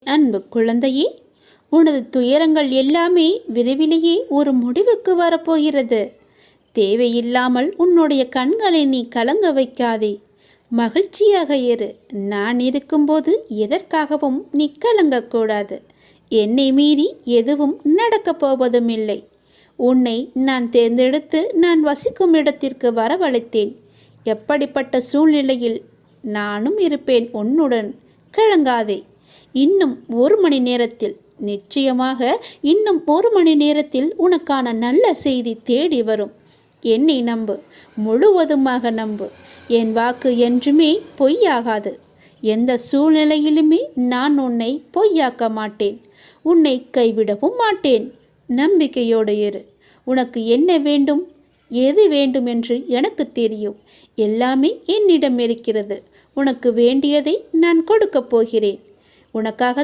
அன்பு குழந்தையே, உனது துயரங்கள் எல்லாமே விரைவிலேயே ஒரு முடிவுக்கு வரப்போகிறது. தேவையில்லாமல் உன்னுடைய கண்களை நீ கலங்க வைக்காதே. மகிழ்ச்சியாக இரு. நான் இருக்கும்போது எதற்காகவும் நீ கலங்கக்கூடாது. என்னை மீறி எதுவும் நடக்கப் போவதும் இல்லை. உன்னை நான் தேர்ந்தெடுத்து நான் வசிக்கும் இடத்திற்கு வரவழைத்தேன். எப்படிப்பட்ட சூழ்நிலையில் நானும் இருப்பேன் உன்னுடன். கலங்காதே. இன்னும் 1 மணி நேரத்தில், நிச்சயமாக இன்னும் 1 மணி நேரத்தில் உனக்கான நல்ல செய்தி தேடி வரும். என்னை நம்பு, முழுவதுமாக நம்பு. என் வாக்கு என்றுமே பொய்யாகாது. எந்த சூழ்நிலையிலுமே நான் உன்னை பொய்யாக்க மாட்டேன். உன்னை கைவிடவும் மாட்டேன். நம்பிக்கையோடு இரு. உனக்கு என்ன வேண்டும், எது வேண்டும் என்று எனக்கு தெரியும். எல்லாமே என்னிடம் இருக்கிறது. உனக்கு வேண்டியதை நான் கொடுக்கப் போகிறேன். உனக்காக